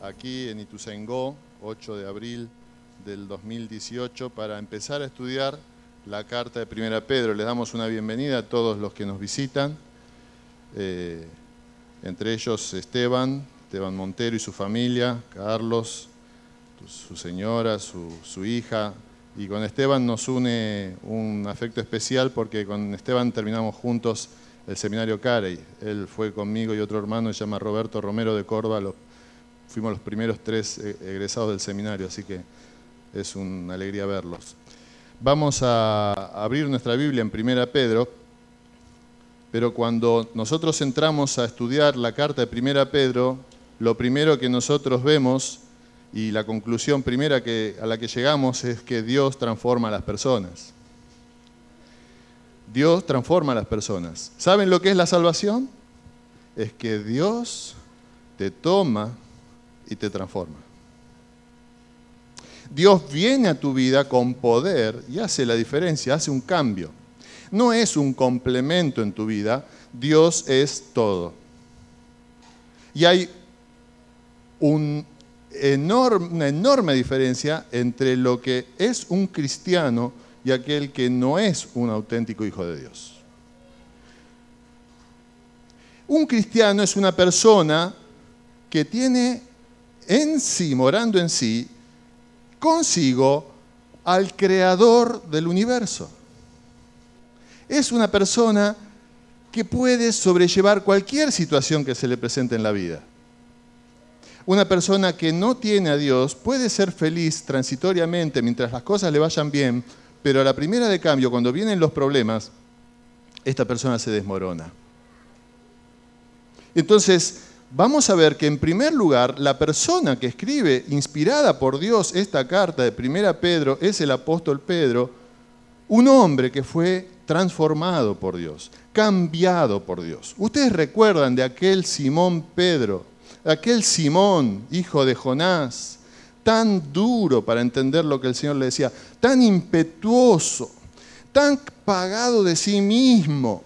aquí en Ituzaingó, 8 de abril del 2018, para empezar a estudiar la carta de Primera Pedro. Les damos una bienvenida a todos los que nos visitan, entre ellos Esteban Montero y su familia, Carlos, su señora, su hija. Y con Esteban nos une un afecto especial porque con Esteban terminamos juntos el seminario Carey. Él fue conmigo y otro hermano, se llama Roberto Romero de Córdoba. Fuimos los primeros 3 egresados del seminario, así que es una alegría verlos. Vamos a abrir nuestra Biblia en Primera Pedro, pero cuando nosotros entramos a estudiar la carta de Primera Pedro, lo primero que nosotros vemos y la conclusión primera a la que llegamos es que Dios transforma a las personas. Dios transforma a las personas. ¿Saben lo que es la salvación? Es que Dios te toma y te transforma. Dios viene a tu vida con poder y hace la diferencia, hace un cambio. No es un complemento en tu vida, Dios es todo. Y hay una enorme diferencia entre lo que es un cristiano y aquel que no es un auténtico hijo de Dios. Un cristiano es una persona que tiene en sí, morando en sí, consigo al creador del universo. Es una persona que puede sobrellevar cualquier situación que se le presente en la vida. Una persona que no tiene a Dios puede ser feliz transitoriamente mientras las cosas le vayan bien, pero a la primera de cambio, cuando vienen los problemas, esta persona se desmorona. Entonces, vamos a ver que en primer lugar, la persona que escribe, inspirada por Dios, esta carta de Primera Pedro, es el apóstol Pedro, un hombre que fue transformado por Dios, cambiado por Dios. Ustedes recuerdan de aquel Simón Pedro, aquel Simón, hijo de Jonás, tan duro para entender lo que el Señor le decía, tan impetuoso, tan pagado de sí mismo,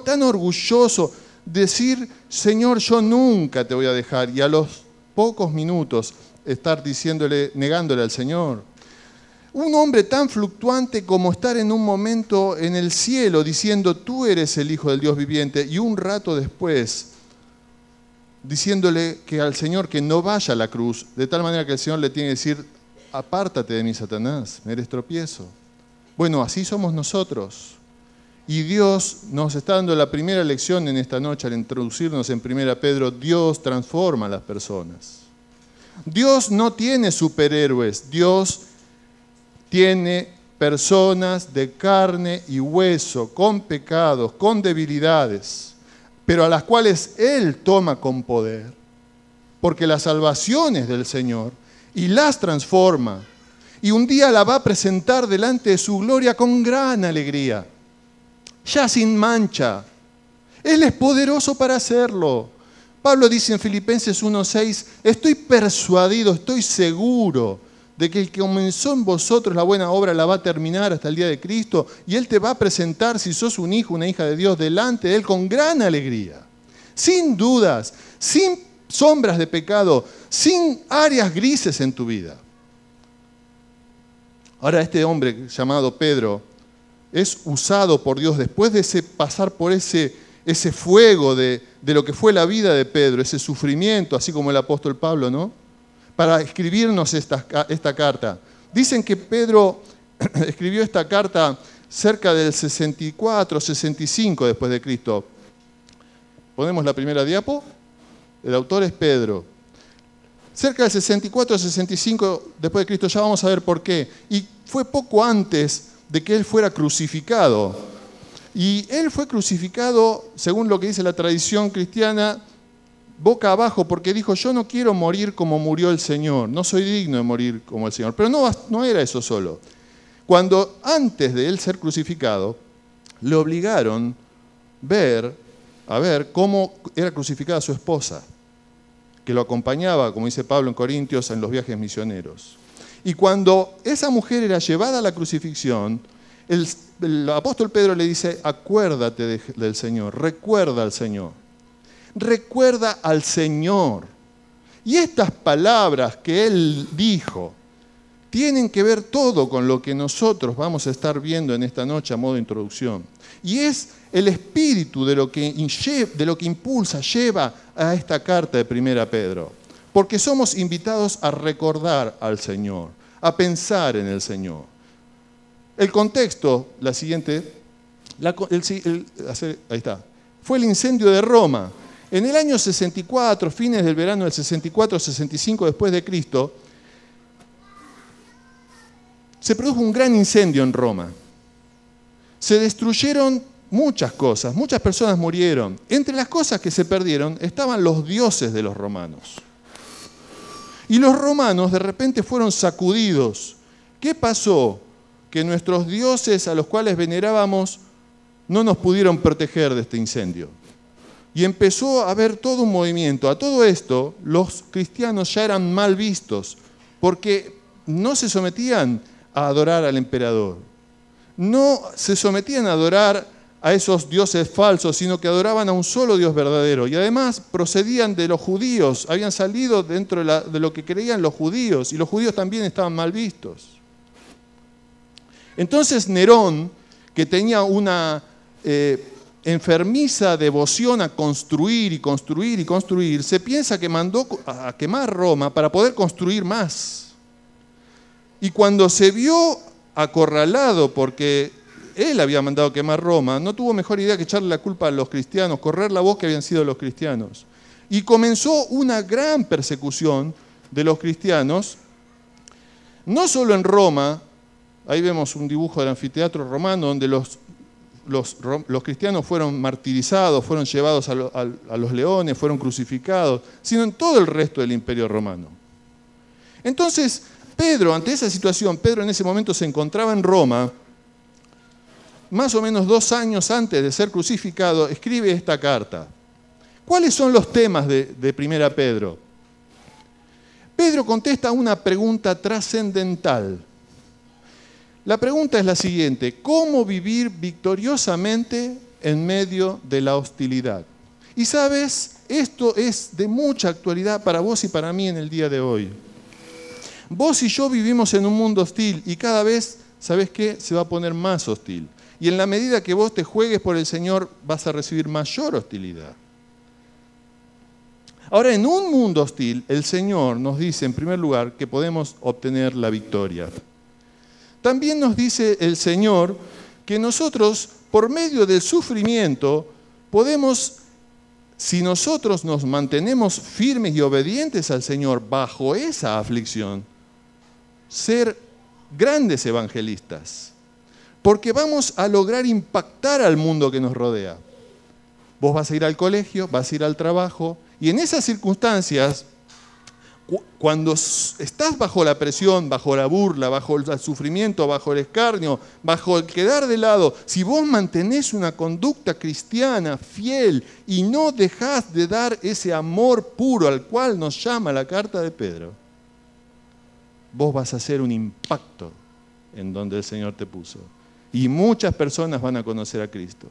tan orgulloso, decir, Señor, yo nunca te voy a dejar, y a los pocos minutos estar diciéndole, negándole al Señor. Un hombre tan fluctuante como estar en un momento en el cielo diciendo, tú eres el Hijo del Dios viviente, y un rato después diciéndole que al Señor que no vaya a la cruz, de tal manera que el Señor le tiene que decir, apártate de mí, Satanás, me eres tropiezo. Bueno, así somos nosotros. Y Dios nos está dando la primera lección en esta noche al introducirnos en Primera Pedro. Dios transforma a las personas. Dios no tiene superhéroes, Dios tiene personas de carne y hueso, con pecados, con debilidades, pero a las cuales Él toma con poder, porque la salvación es del Señor, y las transforma, y un día la va a presentar delante de su gloria con gran alegría, ya sin mancha. Él es poderoso para hacerlo. Pablo dice en Filipenses 1:6, estoy persuadido, estoy seguro de que el que comenzó en vosotros la buena obra la va a terminar hasta el día de Cristo, y Él te va a presentar, si sos un hijo, una hija de Dios, delante de Él con gran alegría, sin dudas, sin sombras de pecado, sin áreas grises en tu vida. Ahora, este hombre llamado Pedro es usado por Dios después de pasar por ese fuego de lo que fue la vida de Pedro, ese sufrimiento, así como el apóstol Pablo, ¿no?, para escribirnos esta carta. Dicen que Pedro escribió esta carta cerca del 64, 65 después de Cristo. ¿Ponemos la primera diapo? El autor es Pedro. Cerca del 64, 65 después de Cristo, ya vamos a ver por qué. Y fue poco antes de que él fuera crucificado. Y él fue crucificado, según lo que dice la tradición cristiana, boca abajo, porque dijo, yo no quiero morir como murió el Señor, no soy digno de morir como el Señor. Pero no era eso solo. Cuando antes de él ser crucificado, le obligaron a ver cómo era crucificada su esposa, que lo acompañaba, como dice Pablo en Corintios, en los viajes misioneros. Y cuando esa mujer era llevada a la crucifixión, el apóstol Pedro le dice, acuérdate del Señor, recuerda al Señor. Recuerda al Señor. Y estas palabras que él dijo tienen que ver todo con lo que nosotros vamos a estar viendo en esta noche a modo de introducción. Y es el espíritu de lo que impulsa, lleva a esta carta de 1 Pedro. Porque somos invitados a recordar al Señor, a pensar en el Señor. El contexto, la siguiente, ahí está, fue el incendio de Roma. En el año 64, fines del verano del 64-65 después de Cristo, se produjo un gran incendio en Roma. Se destruyeron muchas cosas, muchas personas murieron. Entre las cosas que se perdieron estaban los dioses de los romanos. Y los romanos de repente fueron sacudidos. ¿Qué pasó? Que nuestros dioses a los cuales venerábamos no nos pudieron proteger de este incendio. Y empezó a haber todo un movimiento. A todo esto, los cristianos ya eran mal vistos, porque no se sometían a adorar al emperador. No se sometían a adorar a esos dioses falsos, sino que adoraban a un solo Dios verdadero. Y además procedían de los judíos, habían salido dentro de lo que creían los judíos, y los judíos también estaban mal vistos. Entonces Nerón, que tenía una enfermiza devoción a construir y construir y construir, se piensa que mandó a quemar Roma para poder construir más. Y cuando se vio acorralado porque él había mandado quemar Roma, no tuvo mejor idea que echarle la culpa a los cristianos, correr la voz que habían sido los cristianos. Y comenzó una gran persecución de los cristianos, no solo en Roma. Ahí vemos un dibujo del anfiteatro romano donde los cristianos fueron martirizados, fueron llevados a los leones, fueron crucificados, sino en todo el resto del imperio romano. Entonces, Pedro, ante esa situación, Pedro en ese momento se encontraba en Roma, más o menos 2 años antes de ser crucificado, escribe esta carta. ¿Cuáles son los temas de 1 Pedro? Pedro contesta una pregunta trascendental. La pregunta es la siguiente: ¿cómo vivir victoriosamente en medio de la hostilidad? Y sabes, esto es de mucha actualidad para vos y para mí en el día de hoy. Vos y yo vivimos en un mundo hostil y cada vez, ¿sabés qué? Se va a poner más hostil. Y en la medida que vos te juegues por el Señor, vas a recibir mayor hostilidad. Ahora, en un mundo hostil, el Señor nos dice, en primer lugar, que podemos obtener la victoria. También nos dice el Señor que nosotros, por medio del sufrimiento, podemos, si nosotros nos mantenemos firmes y obedientes al Señor bajo esa aflicción, ser grandes evangelistas. Porque vamos a lograr impactar al mundo que nos rodea. Vos vas a ir al colegio, vas a ir al trabajo, y en esas circunstancias, cuando estás bajo la presión, bajo la burla, bajo el sufrimiento, bajo el escarnio, bajo el quedar de lado, si vos mantenés una conducta cristiana fiel y no dejás de dar ese amor puro al cual nos llama la carta de Pedro, vos vas a hacer un impacto en donde el Señor te puso. Y muchas personas van a conocer a Cristo.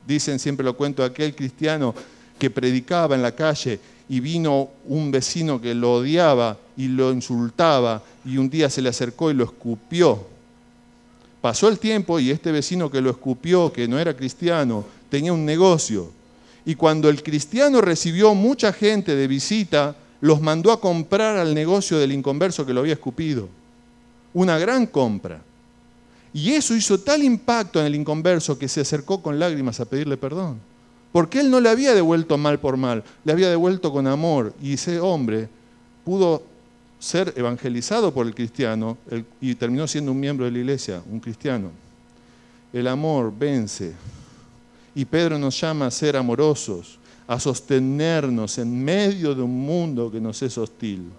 Dicen, siempre lo cuento, aquel cristiano que predicaba en la calle y vino un vecino que lo odiaba y lo insultaba y un día se le acercó y lo escupió. Pasó el tiempo y este vecino que lo escupió, que no era cristiano, tenía un negocio. Y cuando el cristiano recibió mucha gente de visita, los mandó a comprar al negocio del inconverso que lo había escupido. Una gran compra. Y eso hizo tal impacto en el inconverso que se acercó con lágrimas a pedirle perdón. Porque él no le había devuelto mal por mal, le había devuelto con amor. Y ese hombre pudo ser evangelizado por el cristiano y terminó siendo un miembro de la iglesia, un cristiano. El amor vence. Y Pedro nos llama a ser amorosos, a sostenernos en medio de un mundo que nos es hostil.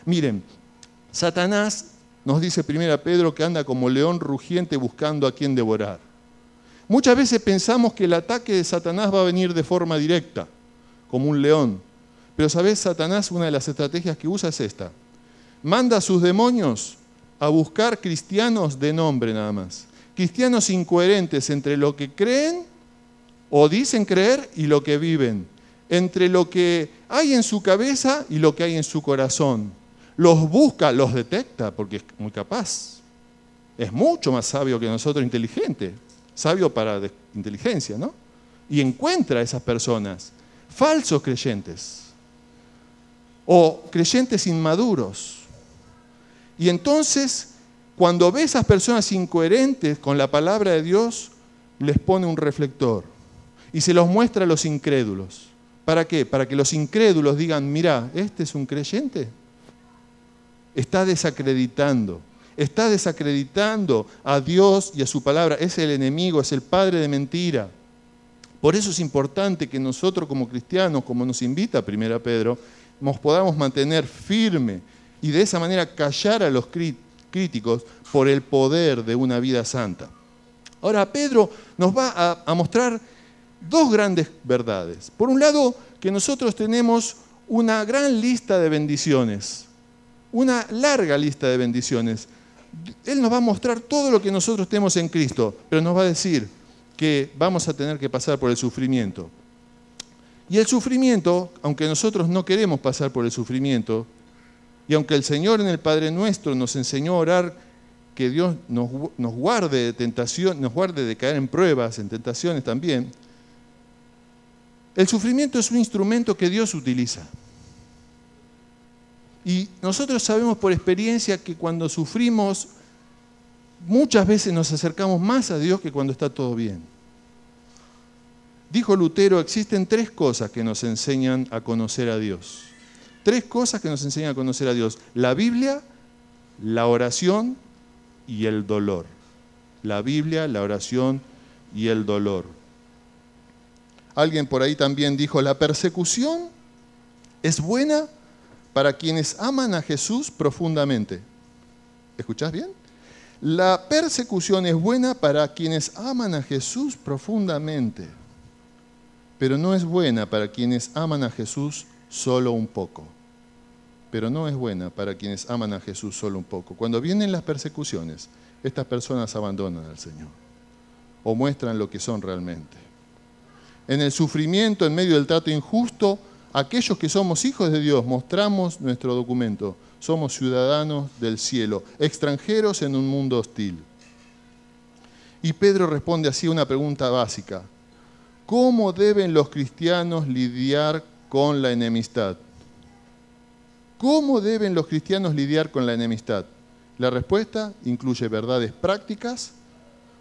Miren, Satanás nos dice 1 Pedro que anda como león rugiente buscando a quien devorar. Muchas veces pensamos que el ataque de Satanás va a venir de forma directa, como un león. Pero ¿sabés? Satanás, una de las estrategias que usa es esta. Manda a sus demonios a buscar cristianos de nombre nada más. Cristianos incoherentes entre lo que creen o dicen creer y lo que viven. entre lo que hay en su cabeza y lo que hay en su corazón. Los busca, los detecta, porque es muy capaz. Es mucho más sabio que nosotros, inteligente. Sabio para inteligencia, ¿no? Y encuentra a esas personas, falsos creyentes o creyentes inmaduros. Y entonces, cuando ve a esas personas incoherentes con la palabra de Dios, les pone un reflector y se los muestra a los incrédulos. ¿Para qué? Para que los incrédulos digan, mira, ¿este es un creyente? Está desacreditando a Dios y a su palabra. Es el enemigo, es el padre de mentira. Por eso es importante que nosotros como cristianos, como nos invita 1 Pedro, nos podamos mantener firme y de esa manera callar a los críticos por el poder de una vida santa. Ahora, Pedro nos va a mostrar dos grandes verdades. Por un lado, que nosotros tenemos una gran lista de bendiciones, una larga lista de bendiciones. Él nos va a mostrar todo lo que nosotros tenemos en Cristo, pero nos va a decir que vamos a tener que pasar por el sufrimiento. Y el sufrimiento, aunque nosotros no queremos pasar por el sufrimiento, y aunque el Señor en el Padre Nuestro nos enseñó a orar que Dios nos guarde de tentación, nos guarde de caer en pruebas, en tentaciones también, el sufrimiento es un instrumento que Dios utiliza. Y nosotros sabemos por experiencia que cuando sufrimos, muchas veces nos acercamos más a Dios que cuando está todo bien. Dijo Lutero, existen 3 cosas que nos enseñan a conocer a Dios. 3 cosas que nos enseñan a conocer a Dios. La Biblia, la oración y el dolor. La Biblia, la oración y el dolor. Alguien por ahí también dijo, la persecución es buena para quienes aman a Jesús profundamente. ¿Escuchás bien? La persecución es buena para quienes aman a Jesús profundamente, pero no es buena para quienes aman a Jesús solo un poco. Pero no es buena para quienes aman a Jesús solo un poco. Cuando vienen las persecuciones, estas personas abandonan al Señor o muestran lo que son realmente. En el sufrimiento, en medio del trato injusto, aquellos que somos hijos de Dios mostramos nuestro documento. Somos ciudadanos del cielo, extranjeros en un mundo hostil. Y Pedro responde así a una pregunta básica. ¿Cómo deben los cristianos lidiar con la enemistad? ¿Cómo deben los cristianos lidiar con la enemistad? La respuesta incluye verdades prácticas,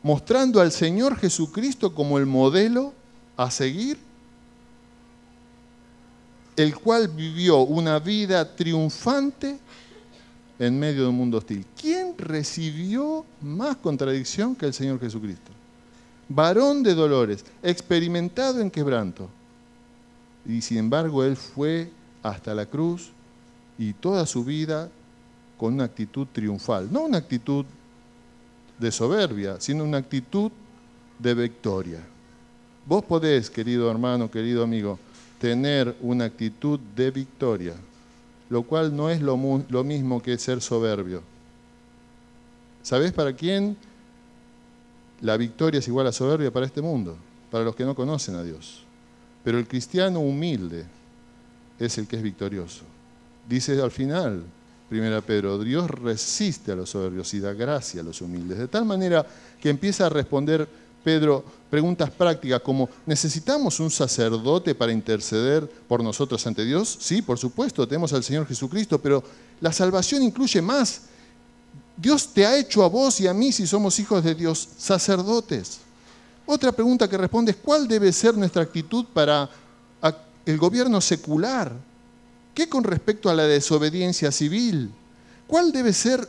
mostrando al Señor Jesucristo como el modelo a seguir, el cual vivió una vida triunfante en medio de un mundo hostil. ¿Quién recibió más contradicción que el Señor Jesucristo? Varón de dolores, experimentado en quebranto. Y sin embargo, Él fue hasta la cruz y toda su vida con una actitud triunfal. No una actitud de soberbia, sino una actitud de victoria. Vos podés, querido hermano, querido amigo, tener una actitud de victoria, lo cual no es lo mismo que ser soberbio. ¿Sabés para quién la victoria es igual a soberbia? Para este mundo, para los que no conocen a Dios. Pero el cristiano humilde es el que es victorioso. Dice al final, 1 Pedro, Dios resiste a los soberbios y da gracia a los humildes. De tal manera que empieza a responder Pedro preguntas prácticas como, ¿necesitamos un sacerdote para interceder por nosotros ante Dios? Sí, por supuesto, tenemos al Señor Jesucristo, pero la salvación incluye más. Dios te ha hecho a vos y a mí, si somos hijos de Dios, sacerdotes. Otra pregunta que responde es, ¿cuál debe ser nuestra actitud para el gobierno secular? ¿Qué con respecto a la desobediencia civil? ¿Cuál debe ser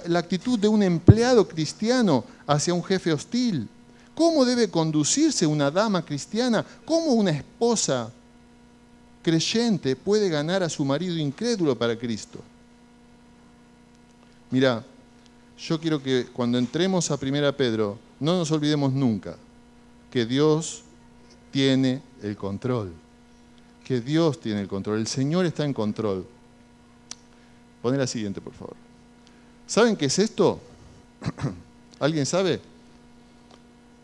la actitud de un empleado cristiano hacia un jefe hostil? ¿Cómo debe conducirse una dama cristiana? ¿Cómo una esposa creyente puede ganar a su marido incrédulo para Cristo? Mirá, yo quiero que cuando entremos a 1 Pedro, no nos olvidemos nunca que Dios tiene el control. Que Dios tiene el control. El Señor está en control. Poné la siguiente, por favor. ¿Saben qué es esto? ¿Alguien sabe?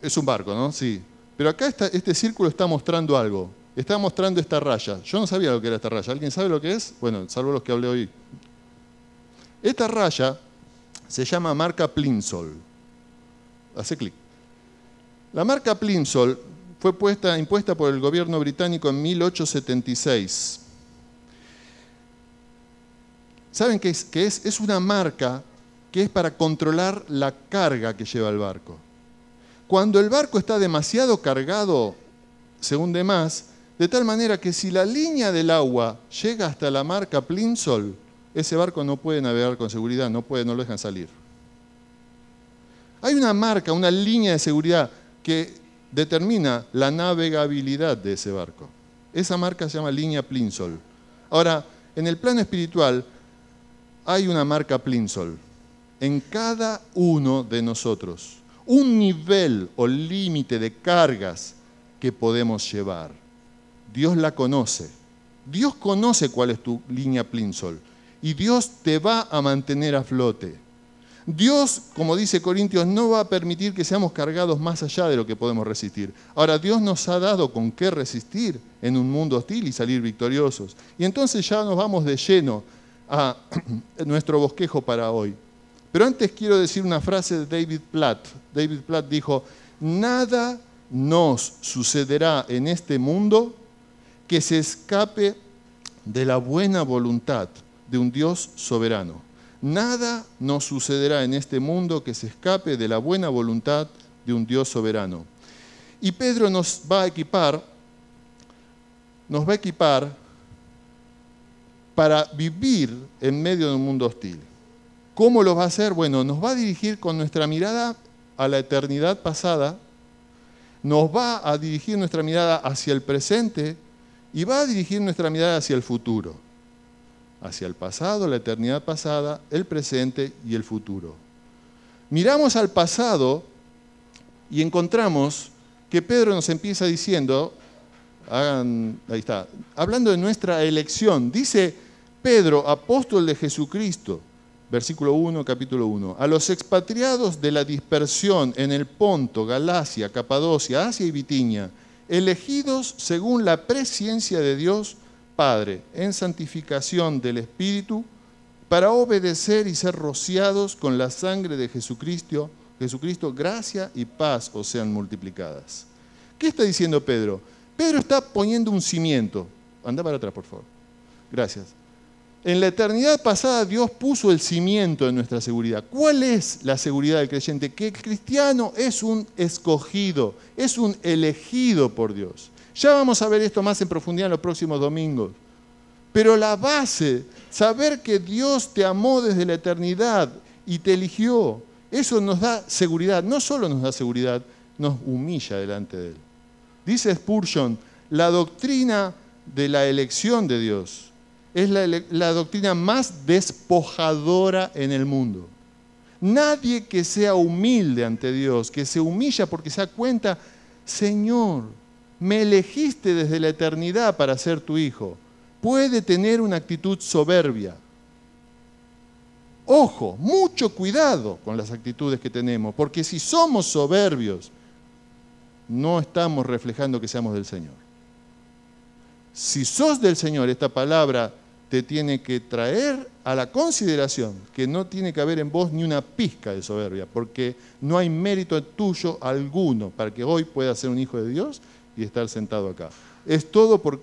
Es un barco, ¿no? Sí. Pero acá este círculo está mostrando algo. está mostrando esta raya. Yo no sabía lo que era esta raya. ¿Alguien sabe lo que es? Bueno, salvo los que hablé hoy. Esta raya se llama marca Plimsoll. Hace clic. La marca Plimsoll fue impuesta por el gobierno británico en 1876. ¿Saben qué es? Es una marca que es para controlar la carga que lleva el barco. Cuando el barco está demasiado cargado, se hunde más, de tal manera que si la línea del agua llega hasta la marca Plimsoll, ese barco no puede navegar con seguridad, no lo dejan salir. Hay una marca, una línea de seguridad que determina la navegabilidad de ese barco. Esa marca se llama línea Plimsoll. Ahora, en el plano espiritual, hay una marca Plimsoll en cada uno de nosotros. Un nivel o límite de cargas que podemos llevar. Dios la conoce. Dios conoce cuál es tu línea Plimsoll. Y Dios te va a mantener a flote. Dios, como dice Corintios, no va a permitir que seamos cargados más allá de lo que podemos resistir. Ahora, Dios nos ha dado con qué resistir en un mundo hostil y salir victoriosos. Y entonces ya nos vamos de lleno a nuestro bosquejo para hoy. Pero antes quiero decir una frase de David Platt. David Platt dijo, nada nos sucederá en este mundo que se escape de la buena voluntad de un Dios soberano. Nada nos sucederá en este mundo que se escape de la buena voluntad de un Dios soberano. Y Pedro nos va a equipar para vivir en medio de un mundo hostil. ¿Cómo lo va a hacer? Bueno, nos va a dirigir con nuestra mirada a la eternidad pasada, nos va a dirigir nuestra mirada hacia el presente y va a dirigir nuestra mirada hacia el futuro. Hacia el pasado, la eternidad pasada, el presente y el futuro. Miramos al pasado y encontramos que Pedro nos empieza diciendo, ahí está, hablando de nuestra elección, dice Pedro, apóstol de Jesucristo, versículo 1, capítulo 1, a los expatriados de la dispersión en el Ponto, Galacia, Capadocia, Asia y Bitinia, elegidos según la presciencia de Dios Padre, en santificación del Espíritu, para obedecer y ser rociados con la sangre de Jesucristo, gracia y paz os sean multiplicadas. ¿Qué está diciendo Pedro? Pedro está poniendo un cimiento. Anda para atrás, por favor. Gracias. En la eternidad pasada Dios puso el cimiento de nuestra seguridad. ¿Cuál es la seguridad del creyente? Que el cristiano es un escogido, es un elegido por Dios. Ya vamos a ver esto más en profundidad en los próximos domingos. Pero la base, saber que Dios te amó desde la eternidad y te eligió, eso nos da seguridad. No solo nos da seguridad, nos humilla delante de Él. Dice Spurgeon, la doctrina de la elección de Dios es la doctrina más despojadora en el mundo. Nadie que sea humilde ante Dios, que se humilla porque se da cuenta, Señor, me elegiste desde la eternidad para ser tu hijo, puede tener una actitud soberbia. Ojo, mucho cuidado con las actitudes que tenemos, porque si somos soberbios, no estamos reflejando que seamos del Señor. Si sos del Señor, esta palabra te tiene que traer a la consideración que no tiene que haber en vos ni una pizca de soberbia, porque no hay mérito tuyo alguno para que hoy puedas ser un hijo de Dios y estar sentado acá. Es todo por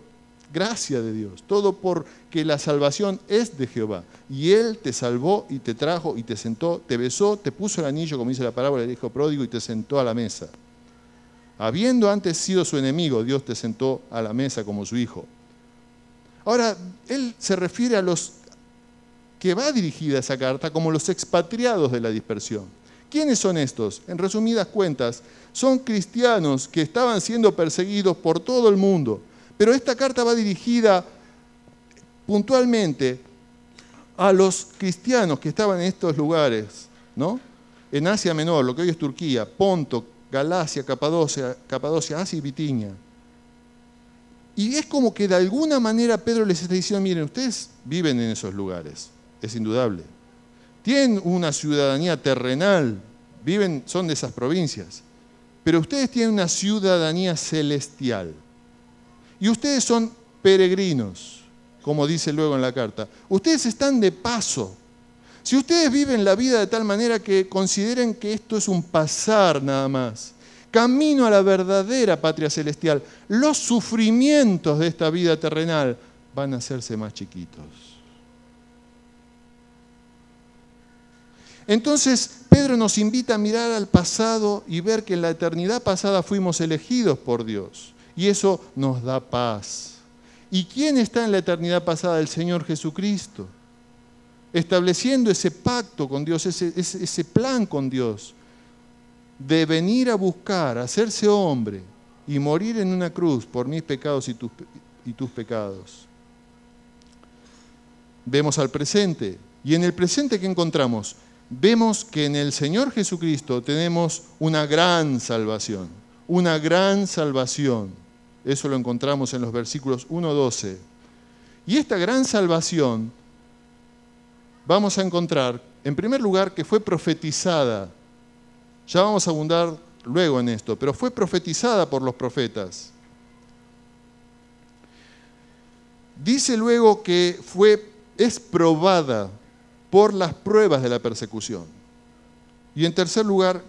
gracia de Dios, todo porque la salvación es de Jehová. Y Él te salvó y te trajo y te sentó, te besó, te puso el anillo, como dice la parábola del hijo pródigo, y te sentó a la mesa. Habiendo antes sido su enemigo, Dios te sentó a la mesa como su hijo. Ahora, él se refiere a los que va dirigida esa carta como los expatriados de la dispersión. ¿Quiénes son estos? En resumidas cuentas, son cristianos que estaban siendo perseguidos por todo el mundo. Pero esta carta va dirigida puntualmente a los cristianos que estaban en estos lugares, ¿no? En Asia Menor, lo que hoy es Turquía, Ponto, Galacia, Capadocia, Asia y Bitinia. Y es como que de alguna manera Pedro les está diciendo, miren, ustedes viven en esos lugares, es indudable. Tienen una ciudadanía terrenal, son de esas provincias, pero ustedes tienen una ciudadanía celestial. Y ustedes son peregrinos, como dice luego en la carta. Ustedes están de paso. Si ustedes viven la vida de tal manera que consideren que esto es un pasar nada más, camino a la verdadera patria celestial, los sufrimientos de esta vida terrenal van a hacerse más chiquitos. Entonces, Pedro nos invita a mirar al pasado y ver que en la eternidad pasada fuimos elegidos por Dios. Y eso nos da paz. ¿Y quién está en la eternidad pasada? El Señor Jesucristo. Estableciendo ese pacto con Dios, ese plan con Dios, de venir a buscar, hacerse hombre y morir en una cruz por mis pecados y tus pecados. Vemos al presente. ¿Y en el presente qué encontramos? Vemos que en el Señor Jesucristo tenemos una gran salvación. Una gran salvación. Eso lo encontramos en los versículos 1-12. Y esta gran salvación vamos a encontrar, en primer lugar, que fue profetizada. Ya vamos a abundar luego en esto, pero fue profetizada por los profetas. Dice luego que es probada por las pruebas de la persecución. Y en tercer lugar,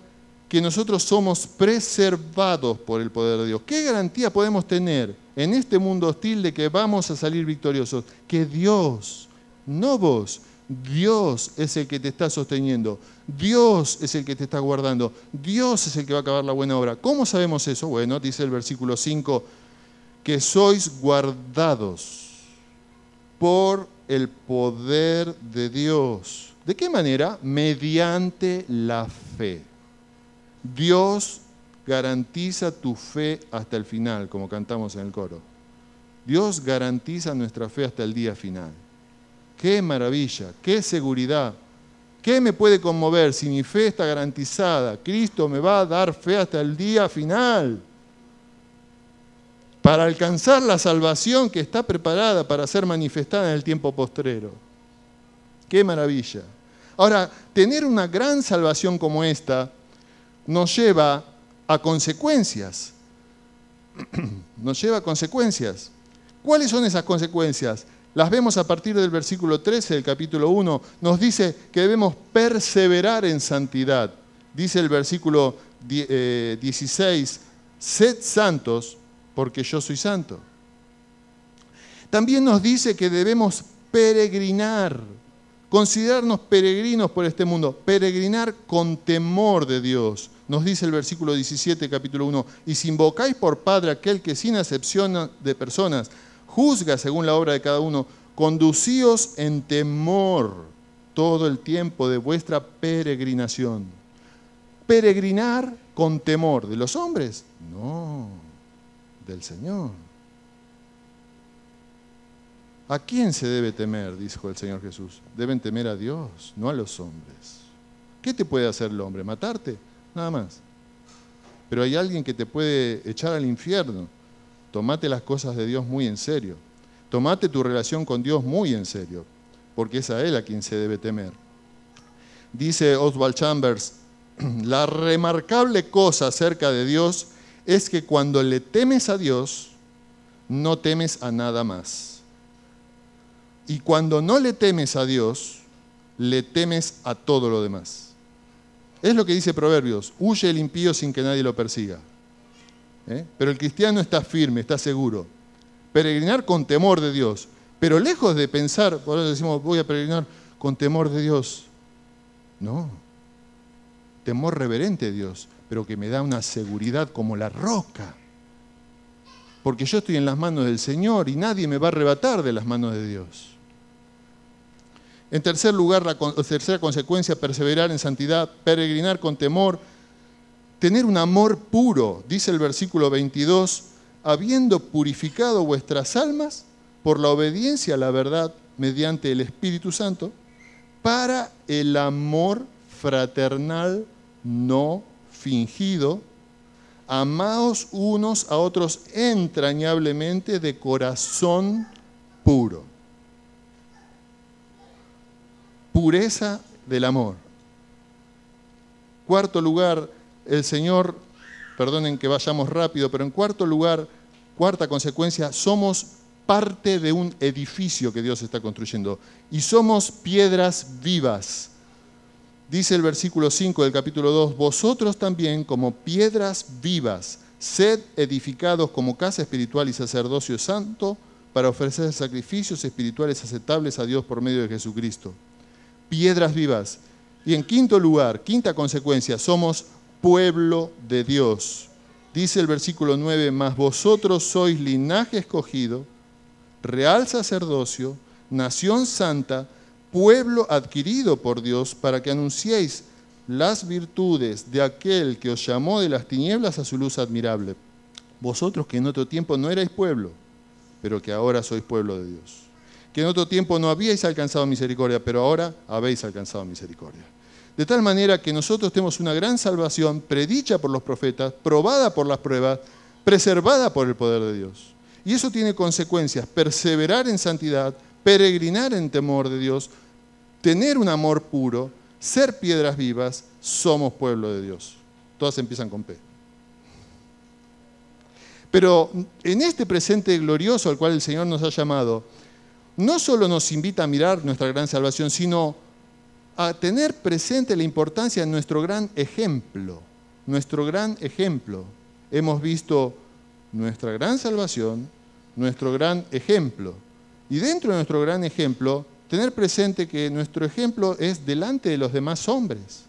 que nosotros somos preservados por el poder de Dios. ¿Qué garantía podemos tener en este mundo hostil de que vamos a salir victoriosos? Que Dios, no vos, Dios es el que te está sosteniendo. Dios es el que te está guardando. Dios es el que va a acabar la buena obra. ¿Cómo sabemos eso? Bueno, dice el versículo 5, que sois guardados por el poder de Dios. ¿De qué manera? Mediante la fe. Dios garantiza tu fe hasta el final, como cantamos en el coro. Dios garantiza nuestra fe hasta el día final. ¡Qué maravilla! ¡Qué seguridad! ¿Qué me puede conmover si mi fe está garantizada? Cristo me va a dar fe hasta el día final para alcanzar la salvación que está preparada para ser manifestada en el tiempo postrero. ¡Qué maravilla! Ahora, tener una gran salvación como esta nos lleva a consecuencias. Nos lleva a consecuencias. ¿Cuáles son esas consecuencias? Las vemos a partir del versículo 13 del capítulo 1. Nos dice que debemos perseverar en santidad. Dice el versículo 16, sed santos porque yo soy santo. También nos dice que debemos peregrinar, considerarnos peregrinos por este mundo, peregrinar con temor de Dios. Nos dice el versículo 17, capítulo 1, y si invocáis por Padre aquel que sin acepción de personas juzga según la obra de cada uno, conducíos en temor todo el tiempo de vuestra peregrinación. Peregrinar con temor. ¿De los hombres? No, del Señor. ¿A quién se debe temer? Dijo el Señor Jesús. Deben temer a Dios, no a los hombres. ¿Qué te puede hacer el hombre? ¿Matarte? Nada más. Pero hay alguien que te puede echar al infierno. Tomate las cosas de Dios muy en serio. Tomate tu relación con Dios muy en serio, porque es a Él a quien se debe temer. Dice Oswald Chambers, la remarcable cosa acerca de Dios es que cuando le temes a Dios, no temes a nada más. Y cuando no le temes a Dios, le temes a todo lo demás. Es lo que dice Proverbios, huye el impío sin que nadie lo persiga. Pero el cristiano está firme, está seguro. Peregrinar con temor de Dios. Pero lejos de pensar, por eso decimos, voy a peregrinar con temor de Dios. No. Temor reverente de Dios, pero que me da una seguridad como la roca. Porque yo estoy en las manos del Señor y nadie me va a arrebatar de las manos de Dios. En tercer lugar, la tercera consecuencia, perseverar en santidad, peregrinar con temor, tener un amor puro, dice el versículo 22, habiendo purificado vuestras almas por la obediencia a la verdad mediante el Espíritu Santo, para el amor fraternal no fingido, amaos unos a otros entrañablemente de corazón puro. Pureza del amor. Cuarto lugar, el Señor, perdonen que vayamos rápido, pero en cuarto lugar, Cuarta consecuencia, somos parte de un edificio que Dios está construyendo y somos piedras vivas. Dice el versículo 5 del capítulo 2, vosotros también como piedras vivas, sed edificados como casa espiritual y sacerdocio santo para ofrecer sacrificios espirituales aceptables a Dios por medio de Jesucristo. Piedras vivas. Y en quinto lugar, quinta consecuencia, somos pueblo de Dios. Dice el versículo 9, mas vosotros sois linaje escogido, real sacerdocio, nación santa, pueblo adquirido por Dios, para que anunciéis las virtudes de aquel que os llamó de las tinieblas a su luz admirable. Vosotros que en otro tiempo no erais pueblo, pero que ahora sois pueblo de Dios. Que en otro tiempo no habíais alcanzado misericordia, pero ahora habéis alcanzado misericordia. De tal manera que nosotros tenemos una gran salvación, predicha por los profetas, probada por las pruebas, preservada por el poder de Dios. Y eso tiene consecuencias: perseverar en santidad, peregrinar en temor de Dios, tener un amor puro, ser piedras vivas, somos pueblo de Dios. Todas empiezan con P. Pero en este presente glorioso al cual el Señor nos ha llamado, no solo nos invita a mirar nuestra gran salvación, sino a tener presente la importancia de nuestro gran ejemplo. Nuestro gran ejemplo. Hemos visto nuestra gran salvación, nuestro gran ejemplo. Y dentro de nuestro gran ejemplo, tener presente que nuestro ejemplo es delante de los demás hombres.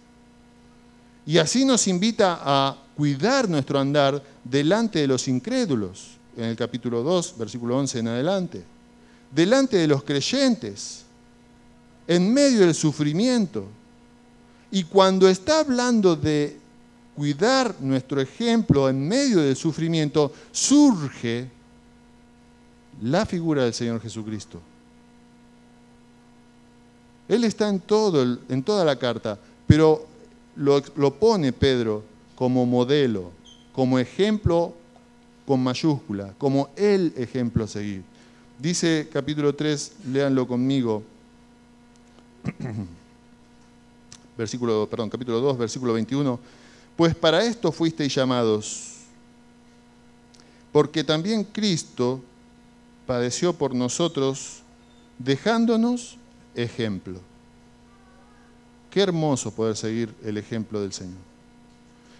Y así nos invita a cuidar nuestro andar delante de los incrédulos, en el capítulo 2, versículo 11 en adelante. Delante de los creyentes, en medio del sufrimiento. Y cuando está hablando de cuidar nuestro ejemplo en medio del sufrimiento, surge la figura del Señor Jesucristo. Él está en toda la carta, pero lo pone Pedro como modelo, como ejemplo con mayúscula, como el ejemplo a seguir. Dice capítulo 3, léanlo conmigo, capítulo 2, versículo 21, pues para esto fuisteis llamados, porque también Cristo padeció por nosotros, dejándonos ejemplo. Qué hermoso poder seguir el ejemplo del Señor.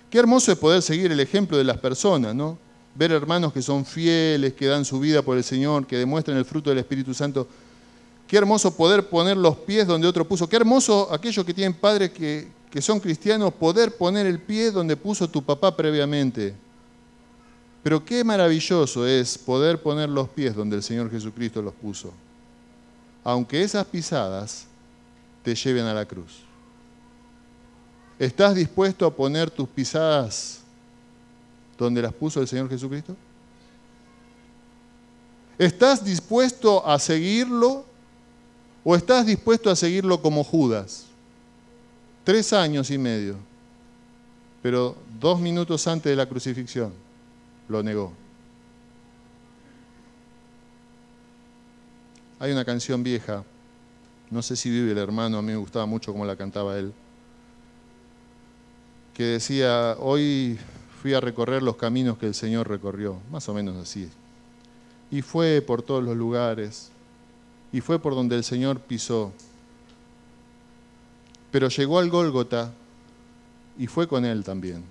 Qué hermoso es poder seguir el ejemplo de las personas, ¿no? Ver hermanos que son fieles, que dan su vida por el Señor, que demuestran el fruto del Espíritu Santo. Qué hermoso poder poner los pies donde otro puso. Qué hermoso aquellos que tienen padres que son cristianos, poder poner el pie donde puso tu papá previamente. Pero qué maravilloso es poder poner los pies donde el Señor Jesucristo los puso. Aunque esas pisadas te lleven a la cruz. ¿Estás dispuesto a poner tus pisadas donde las puso el Señor Jesucristo? ¿Estás dispuesto a seguirlo o estás dispuesto a seguirlo como Judas? 3 años y medio, pero 2 minutos antes de la crucifixión lo negó. Hay una canción vieja, no sé si vive el hermano, a mí me gustaba mucho cómo la cantaba él, que decía, hoy fui a recorrer los caminos que el Señor recorrió, más o menos así. Y fue por todos los lugares, y fue por donde el Señor pisó. Pero llegó al Gólgota, y fue con Él también.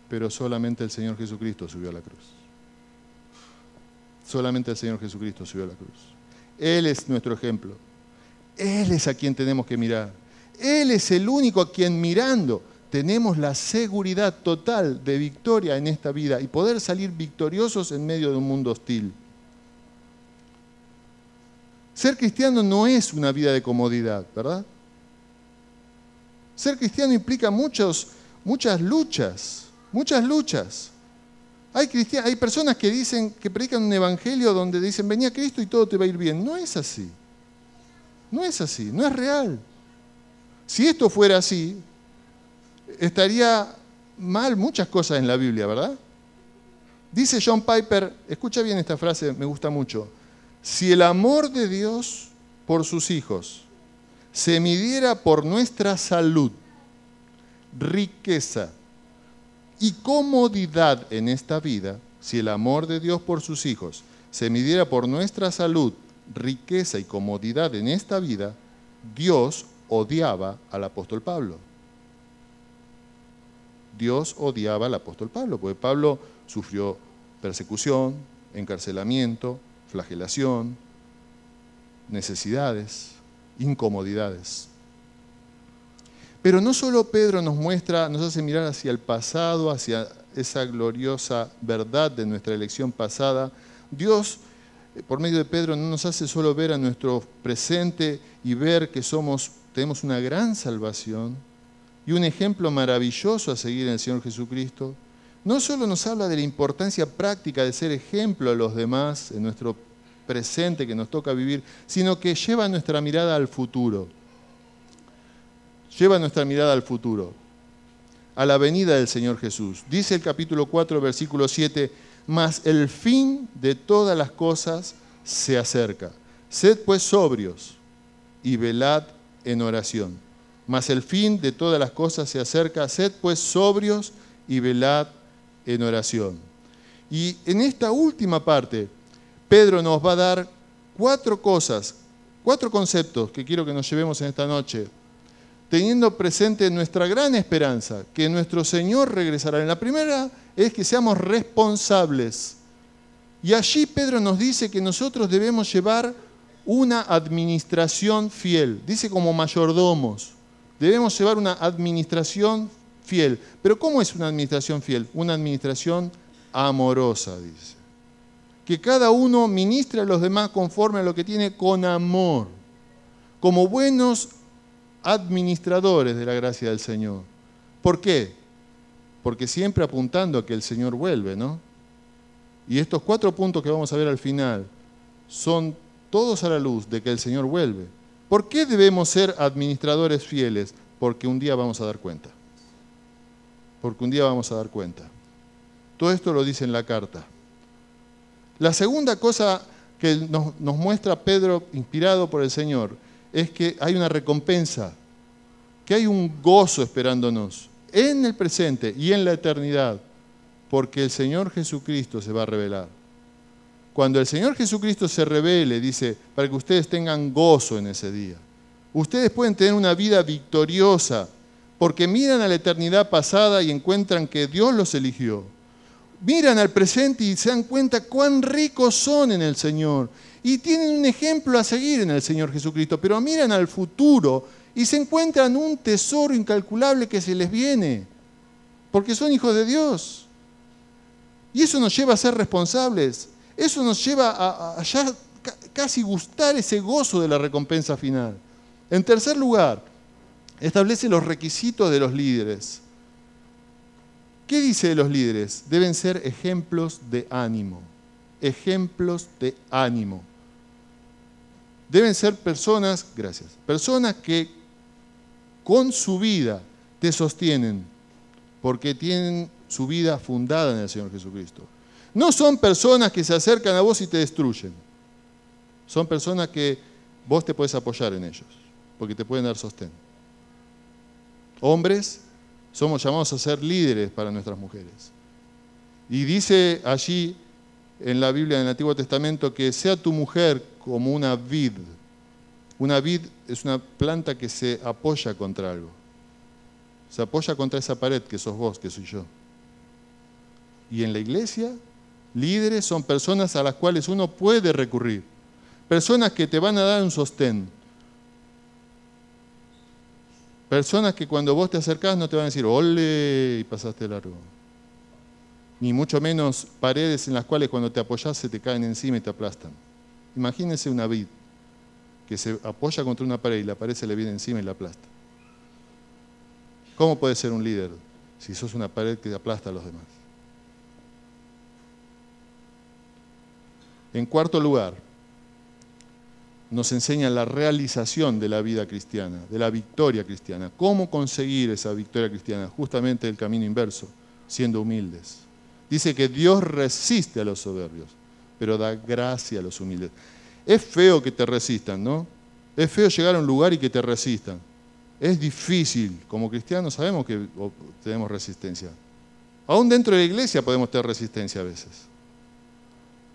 Pero solamente el Señor Jesucristo subió a la cruz. Solamente el Señor Jesucristo subió a la cruz. Él es nuestro ejemplo. Él es a quien tenemos que mirar. Él es el único a quien mirando tenemos la seguridad total de victoria en esta vida y poder salir victoriosos en medio de un mundo hostil. Ser cristiano no es una vida de comodidad, ¿verdad? Ser cristiano implica muchas luchas, muchas luchas. Hay personas que dicen, que predican un evangelio donde dicen, vení a Cristo y todo te va a ir bien. No es así. No es así, no es real. Si esto fuera así, estaría mal muchas cosas en la Biblia, ¿verdad? Dice John Piper, escucha bien esta frase, me gusta mucho. Si el amor de Dios por sus hijos se midiera por nuestra salud, riqueza y comodidad en esta vida, si el amor de Dios por sus hijos se midiera por nuestra salud, riqueza y comodidad en esta vida, Dios odiaba al apóstol Pablo. Dios odiaba al apóstol Pablo, porque Pablo sufrió persecución, encarcelamiento, flagelación, necesidades, incomodidades. Pero no solo Pedro nos hace mirar hacia el pasado, hacia esa gloriosa verdad de nuestra elección pasada. Dios, por medio de Pedro, no nos hace solo ver a nuestro presente y ver que tenemos una gran salvación y un ejemplo maravilloso a seguir en el Señor Jesucristo. No solo nos habla de la importancia práctica de ser ejemplo a los demás en nuestro presente que nos toca vivir, sino que lleva nuestra mirada al futuro. Lleva nuestra mirada al futuro, a la venida del Señor Jesús. Dice el capítulo 4, versículo 7, mas el fin de todas las cosas se acerca. Sed pues sobrios y velad en oración. Mas el fin de todas las cosas se acerca. Sed pues sobrios y velad en oración. Y en esta última parte, Pedro nos va a dar 4 cosas, 4 conceptos que quiero que nos llevemos en esta noche, teniendo presente nuestra gran esperanza, que nuestro Señor regresará. La primera es que seamos responsables. Y allí Pedro nos dice que nosotros debemos llevar una administración fiel. Dice como mayordomos. Debemos llevar una administración fiel. Pero ¿cómo es una administración fiel? Una administración amorosa, dice. Que cada uno ministre a los demás conforme a lo que tiene con amor. Como buenos administradores de la gracia del Señor. ¿Por qué? Porque siempre apuntando a que el Señor vuelve, ¿no? Y estos 4 puntos que vamos a ver al final son todos a la luz de que el Señor vuelve. ¿Por qué debemos ser administradores fieles? Porque un día vamos a dar cuenta. Porque un día vamos a dar cuenta. Todo esto lo dice en la carta. La segunda cosa que nos muestra Pedro, inspirado por el Señor, es que hay una recompensa, que hay un gozo esperándonos en el presente y en la eternidad, porque el Señor Jesucristo se va a revelar. Cuando el Señor Jesucristo se revele, dice, para que ustedes tengan gozo en ese día. Ustedes pueden tener una vida victoriosa, porque miran a la eternidad pasada y encuentran que Dios los eligió. Miran al presente y se dan cuenta cuán ricos son en el Señor. Y tienen un ejemplo a seguir en el Señor Jesucristo, pero miran al futuro y se encuentran un tesoro incalculable que se les viene, porque son hijos de Dios. Y eso nos lleva a ser responsables, eso nos lleva a ya casi gustar ese gozo de la recompensa final. En tercer lugar, establece los requisitos de los líderes. ¿Qué dice de los líderes? Deben ser ejemplos de ánimo. Ejemplos de ánimo. Deben ser personas que con su vida te sostienen, porque tienen su vida fundada en el Señor Jesucristo. No son personas que se acercan a vos y te destruyen. Son personas que vos te podés apoyar en ellos, porque te pueden dar sostén. Hombres, somos llamados a ser líderes para nuestras mujeres. Y dice allí en la Biblia, en el Antiguo Testamento, que sea tu mujer como una vid. Una vid es una planta que se apoya contra algo. Se apoya contra esa pared que sos vos, que soy yo. Y en la iglesia, líderes son personas a las cuales uno puede recurrir. Personas que te van a dar un sostén. Personas que cuando vos te acercás no te van a decir, ¡ole! Y pasaste largo. Ni mucho menos paredes en las cuales cuando te apoyás se te caen encima y te aplastan. Imagínense una vid que se apoya contra una pared y la pared se le viene encima y la aplasta. ¿Cómo puedes ser un líder si sos una pared que aplasta a los demás? En cuarto lugar, nos enseña la realización de la vida cristiana, de la victoria cristiana. ¿Cómo conseguir esa victoria cristiana? Justamente el camino inverso, siendo humildes. Dice que Dios resiste a los soberbios, pero da gracia a los humildes. Es feo que te resistan, ¿no? Es feo llegar a un lugar y que te resistan. Es difícil. Como cristianos sabemos que tenemos resistencia. Aún dentro de la iglesia podemos tener resistencia a veces.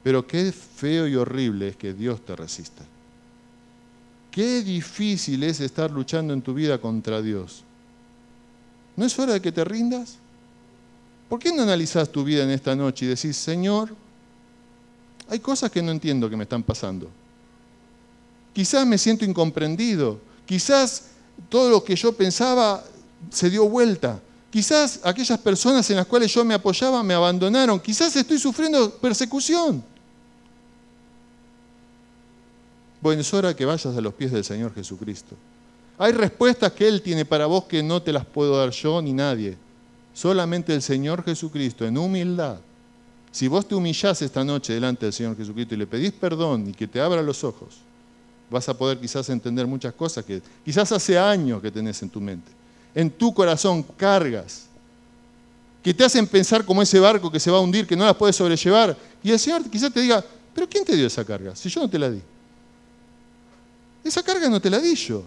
Pero qué feo y horrible es que Dios te resista. Qué difícil es estar luchando en tu vida contra Dios. ¿No es hora de que te rindas? ¿Por qué no analizás tu vida en esta noche y decís, Señor, hay cosas que no entiendo que me están pasando? Quizás me siento incomprendido. Quizás todo lo que yo pensaba se dio vuelta. Quizás aquellas personas en las cuales yo me apoyaba me abandonaron. Quizás estoy sufriendo persecución. Bueno, es hora que vayas a los pies del Señor Jesucristo. Hay respuestas que Él tiene para vos que no te las puedo dar yo ni nadie. Solamente el Señor Jesucristo, en humildad. Si vos te humillás esta noche delante del Señor Jesucristo y le pedís perdón y que te abra los ojos, vas a poder quizás entender muchas cosas que quizás hace años que tenés en tu mente. En tu corazón cargas que te hacen pensar como ese barco que se va a hundir, que no las puedes sobrellevar. Y el Señor quizás te diga, ¿pero quién te dio esa carga? Si yo no te la di. Esa carga no te la di yo.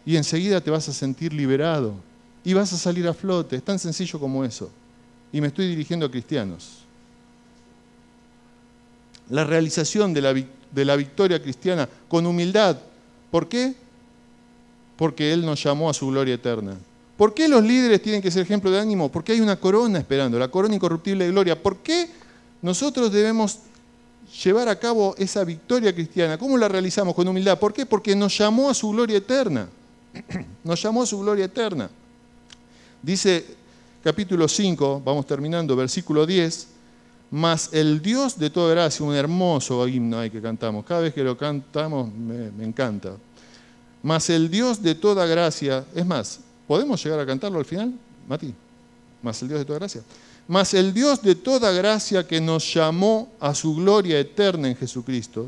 Y enseguida te vas a sentir liberado y vas a salir a flote. Es tan sencillo como eso. Y me estoy dirigiendo a cristianos. La realización de la victoria cristiana con humildad. ¿Por qué? Porque Él nos llamó a su gloria eterna. ¿Por qué los líderes tienen que ser ejemplo de ánimo? Porque hay una corona esperando, la corona incorruptible de gloria. ¿Por qué nosotros debemos llevar a cabo esa victoria cristiana? ¿Cómo la realizamos? Con humildad. ¿Por qué? Porque nos llamó a su gloria eterna. Nos llamó a su gloria eterna. Dice capítulo 5, vamos terminando, versículo 10, mas el Dios de toda gracia, un hermoso himno ahí que cantamos, cada vez que lo cantamos me encanta. Mas el Dios de toda gracia, es más, ¿podemos llegar a cantarlo al final, Mati? Mas el Dios de toda gracia. Mas el Dios de toda gracia que nos llamó a su gloria eterna en Jesucristo,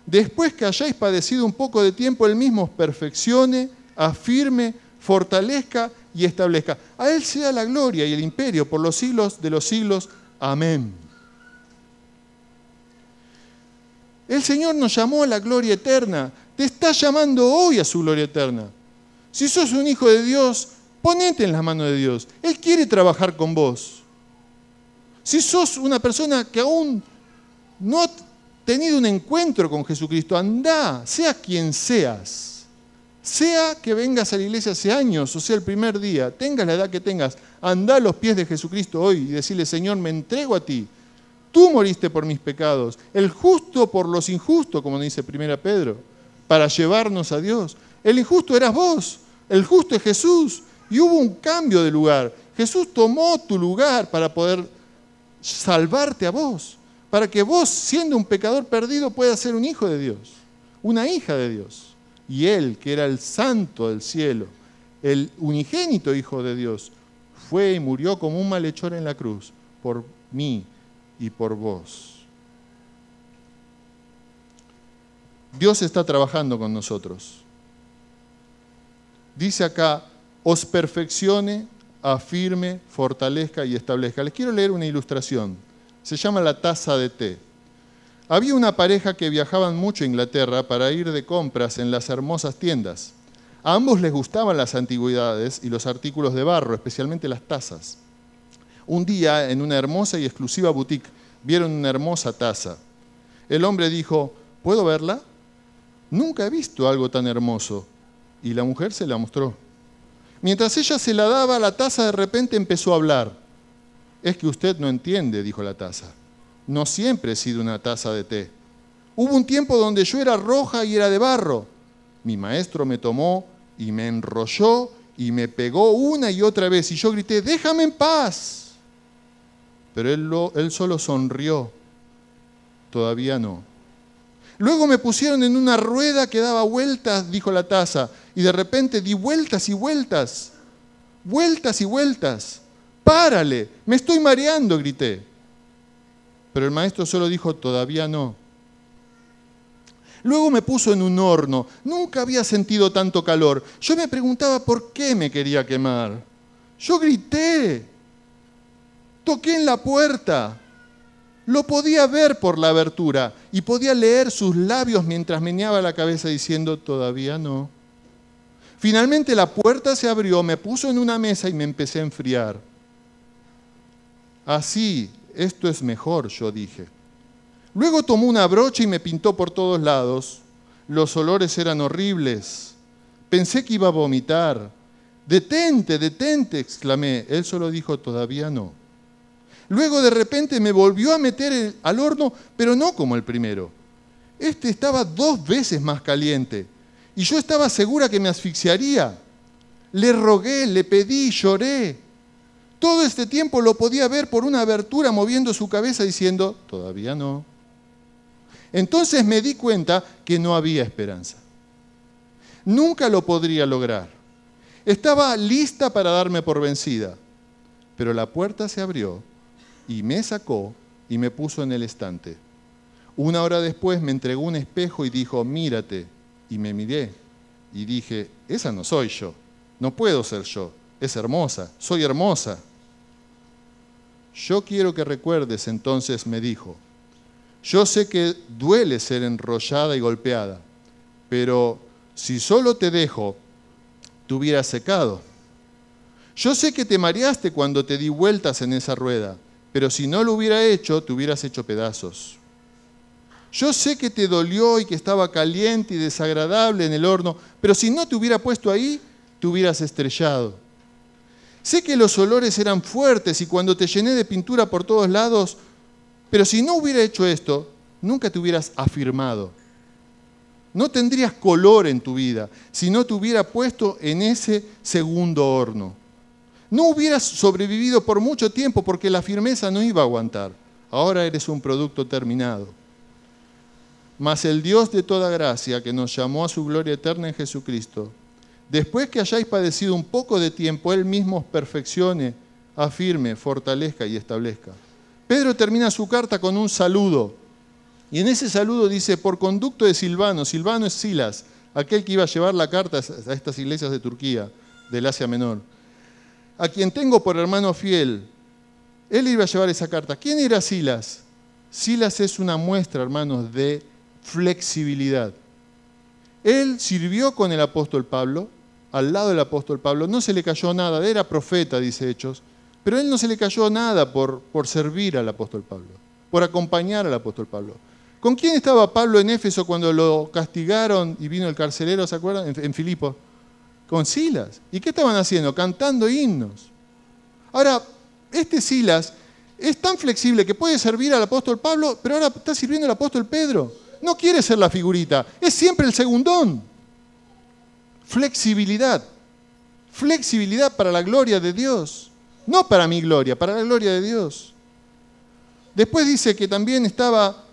después que hayáis padecido un poco de tiempo, Él mismo os perfeccione, afirme, fortalezca y establezca. A Él sea la gloria y el imperio por los siglos de los siglos. Amén. El Señor nos llamó a la gloria eterna. Te está llamando hoy a su gloria eterna. Si sos un hijo de Dios, ponete en las manos de Dios. Él quiere trabajar con vos. Si sos una persona que aún no ha tenido un encuentro con Jesucristo, andá, sea quien seas. Sea que vengas a la iglesia hace años, o sea el primer día, tengas la edad que tengas, andá a los pies de Jesucristo hoy y decirle, Señor, me entrego a ti. Tú moriste por mis pecados, el justo por los injustos, como dice 1 Pedro, para llevarnos a Dios. El injusto eras vos, el justo es Jesús, y hubo un cambio de lugar. Jesús tomó tu lugar para poder salvarte a vos, para que vos, siendo un pecador perdido, puedas ser un hijo de Dios, una hija de Dios. Y Él, que era el santo del cielo, el unigénito Hijo de Dios, fue y murió como un malhechor en la cruz, por mí y por vos. Dios está trabajando con nosotros. Dice acá, os perfeccione, afirme, fortalezca y establezca. Les quiero leer una ilustración. Se llama la taza de té. Había una pareja que viajaban mucho a Inglaterra para ir de compras en las hermosas tiendas. A ambos les gustaban las antigüedades y los artículos de barro, especialmente las tazas. Un día, en una hermosa y exclusiva boutique, vieron una hermosa taza. El hombre dijo, ¿puedo verla? Nunca he visto algo tan hermoso. Y la mujer se la mostró. Mientras ella se la daba, la taza de repente empezó a hablar. Es que usted no entiende, dijo la taza. No siempre he sido una taza de té. Hubo un tiempo donde yo era roja y era de barro. Mi maestro me tomó y me enrolló y me pegó una y otra vez. Y yo grité, déjame en paz. Pero él solo sonrió. Todavía no. Luego me pusieron en una rueda que daba vueltas, dijo la taza. Y de repente di vueltas y vueltas. Vueltas y vueltas. ¡Párale! Me estoy mareando, grité. Pero el maestro solo dijo, todavía no. Luego me puso en un horno. Nunca había sentido tanto calor. Yo me preguntaba por qué me quería quemar. Yo grité. Toqué en la puerta. Lo podía ver por la abertura y podía leer sus labios mientras meneaba la cabeza diciendo, todavía no. Finalmente la puerta se abrió, me puso en una mesa y me empecé a enfriar. Así, esto es mejor, yo dije. Luego tomó una brocha y me pintó por todos lados. Los olores eran horribles. Pensé que iba a vomitar. «Detente, detente», exclamé. Él solo dijo, «Todavía no». Luego de repente me volvió a meter al horno, pero no como el primero. Este estaba 2 veces más caliente y yo estaba segura que me asfixiaría. Le rogué, le pedí, lloré. Todo este tiempo lo podía ver por una abertura moviendo su cabeza diciendo, «Todavía no». Entonces me di cuenta que no había esperanza. Nunca lo podría lograr. Estaba lista para darme por vencida, pero la puerta se abrió y me sacó y me puso en el estante. 1 hora después me entregó un espejo y dijo, «Mírate». Y me miré y dije, «Esa no soy yo, no puedo ser yo, es hermosa, soy hermosa». «Yo quiero que recuerdes», entonces me dijo, «yo sé que duele ser enrollada y golpeada, pero si solo te dejo, te hubieras secado. Yo sé que te mareaste cuando te di vueltas en esa rueda, pero si no lo hubiera hecho, te hubieras hecho pedazos. Yo sé que te dolió y que estaba caliente y desagradable en el horno, pero si no te hubiera puesto ahí, te hubieras estrellado. Sé que los olores eran fuertes y cuando te llené de pintura por todos lados, pero si no hubiera hecho esto, nunca te hubieras afirmado. No tendrías color en tu vida si no te hubiera puesto en ese segundo horno. No hubieras sobrevivido por mucho tiempo porque la firmeza no iba a aguantar. Ahora eres un producto terminado. Mas el Dios de toda gracia, que nos llamó a su gloria eterna en Jesucristo, después que hayáis padecido un poco de tiempo, Él mismo os perfeccione, afirme, fortalezca y establezca. Pedro termina su carta con un saludo. Y en ese saludo dice, por conducto de Silvano. Silvano es Silas, aquel que iba a llevar la carta a estas iglesias de Turquía, del Asia Menor. A quien tengo por hermano fiel. Él iba a llevar esa carta. ¿Quién era Silas? Silas es una muestra, hermanos, de flexibilidad. Él sirvió con el apóstol Pablo, al lado del apóstol Pablo. No se le cayó nada, era profeta, dice Hechos. Pero a él no se le cayó nada por servir al apóstol Pablo, por acompañar al apóstol Pablo. ¿Con quién estaba Pablo en Éfeso cuando lo castigaron y vino el carcelero, ¿se acuerdan? En Filipos. Con Silas. ¿Y qué estaban haciendo? Cantando himnos. Ahora, este Silas es tan flexible que puede servir al apóstol Pablo, pero ahora está sirviendo al apóstol Pedro. No quiere ser la figurita, es siempre el segundón. Flexibilidad. Flexibilidad para la gloria de Dios. No para mi gloria, para la gloria de Dios. Después dice que también estaba,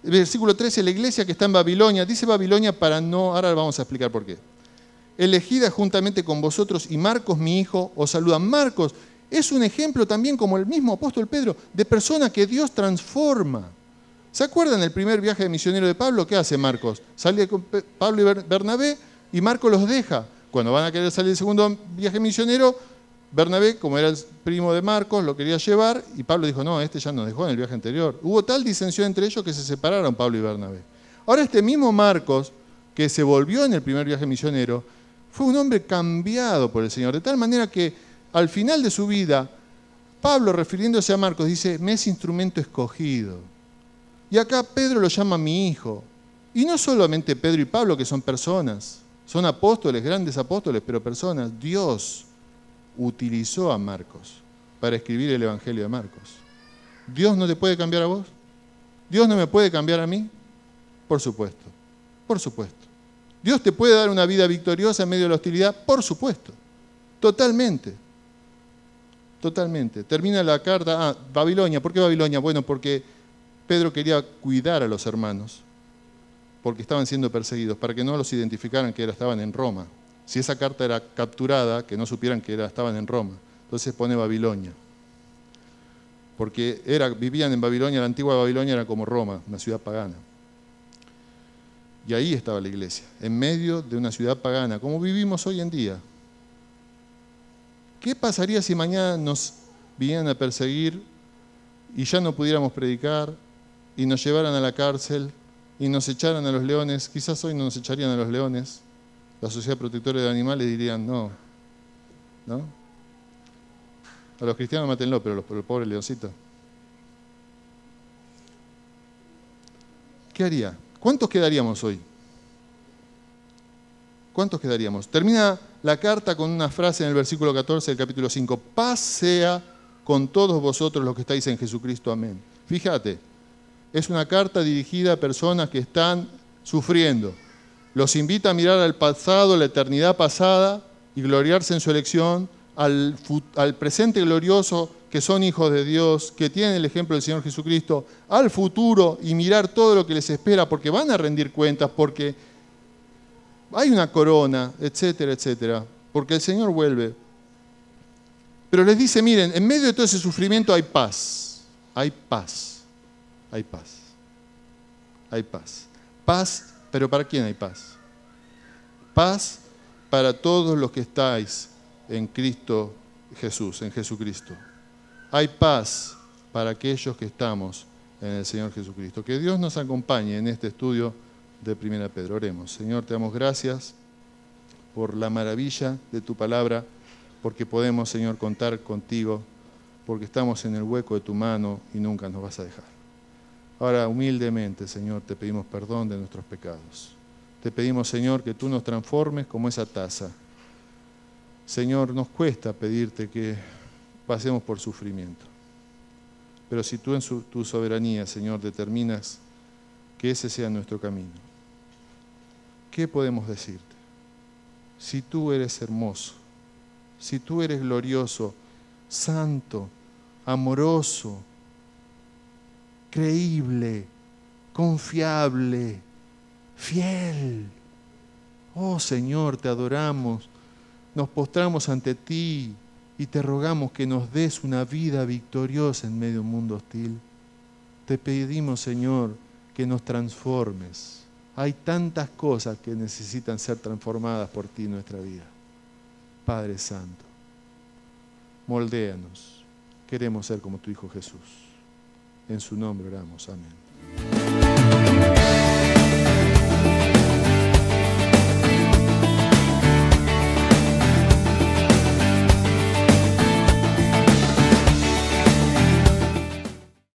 versículo 13, la iglesia que está en Babilonia. Dice Babilonia para no, ahora vamos a explicar por qué. Elegida juntamente con vosotros, y Marcos, mi hijo, os saluda. Marcos es un ejemplo también, como el mismo apóstol Pedro, de persona que Dios transforma. ¿Se acuerdan del primer viaje de misionero de Pablo? ¿Qué hace Marcos? Sale con Pablo y Bernabé y Marcos los deja. Cuando van a querer salir del segundo viaje misionero, Bernabé, como era el primo de Marcos, lo quería llevar y Pablo dijo, no, este ya nos dejó en el viaje anterior. Hubo tal disensión entre ellos que se separaron Pablo y Bernabé. Ahora este mismo Marcos, que se volvió en el primer viaje misionero, fue un hombre cambiado por el Señor, de tal manera que al final de su vida, Pablo, refiriéndose a Marcos, dice, me es instrumento escogido. Y acá Pedro lo llama mi hijo. Y no solamente Pedro y Pablo, que son personas, son apóstoles, grandes apóstoles, pero personas. Dios utilizó a Marcos para escribir el Evangelio de Marcos. ¿Dios no te puede cambiar a vos? ¿Dios no me puede cambiar a mí? Por supuesto, por supuesto. ¿Dios te puede dar una vida victoriosa en medio de la hostilidad? Por supuesto, totalmente. Totalmente. Termina la carta, Babilonia. ¿Por qué Babilonia? Bueno, porque Pedro quería cuidar a los hermanos, porque estaban siendo perseguidos, para que no los identificaran que estaban en Roma. Si esa carta era capturada, que no supieran que estaban en Roma. Entonces pone Babilonia. Porque vivían en Babilonia, la antigua Babilonia era como Roma, una ciudad pagana. Y ahí estaba la iglesia, en medio de una ciudad pagana, como vivimos hoy en día. ¿Qué pasaría si mañana nos vinieran a perseguir y ya no pudiéramos predicar y nos llevaran a la cárcel y nos echaran a los leones? Quizás hoy no nos echarían a los leones. La Sociedad Protectora de Animales dirían no. A los cristianos mátenlo, pero los pobres leoncitos. ¿Qué haría? ¿Cuántos quedaríamos hoy? ¿Cuántos quedaríamos? Termina la carta con una frase en el versículo 14 del capítulo 5. Paz sea con todos vosotros los que estáis en Jesucristo. Amén. Fíjate, es una carta dirigida a personas que están sufriendo. Los invita a mirar al pasado, la eternidad pasada, y gloriarse en su elección, al presente glorioso, que son hijos de Dios, que tienen el ejemplo del Señor Jesucristo, al futuro y mirar todo lo que les espera, porque van a rendir cuentas, porque hay una corona, etcétera, etcétera, porque el Señor vuelve. Pero les dice, miren, en medio de todo ese sufrimiento hay paz, hay paz, hay paz, hay paz. Paz, pero ¿para quién hay paz? Paz para todos los que estáis en Cristo Jesús, en Jesucristo. Hay paz para aquellos que estamos en el Señor Jesucristo. Que Dios nos acompañe en este estudio de 1 Pedro. Oremos. Señor, te damos gracias por la maravilla de tu palabra, porque podemos, Señor, contar contigo, porque estamos en el hueco de tu mano y nunca nos vas a dejar. Ahora, humildemente, Señor, te pedimos perdón de nuestros pecados. Te pedimos, Señor, que tú nos transformes como esa taza. Señor, nos cuesta pedirte que pasemos por sufrimiento. Pero si tú en tu soberanía, Señor, determinas que ese sea nuestro camino, ¿qué podemos decirte? Si tú eres hermoso, si tú eres glorioso, santo, amoroso, creíble, confiable, fiel. Oh Señor, te adoramos, nos postramos ante ti y te rogamos que nos des una vida victoriosa en medio de un mundo hostil. Te pedimos, Señor, que nos transformes. Hay tantas cosas que necesitan ser transformadas por ti en nuestra vida. Padre Santo, moldéanos. Queremos ser como tu Hijo Jesús. En su nombre oramos. Amén.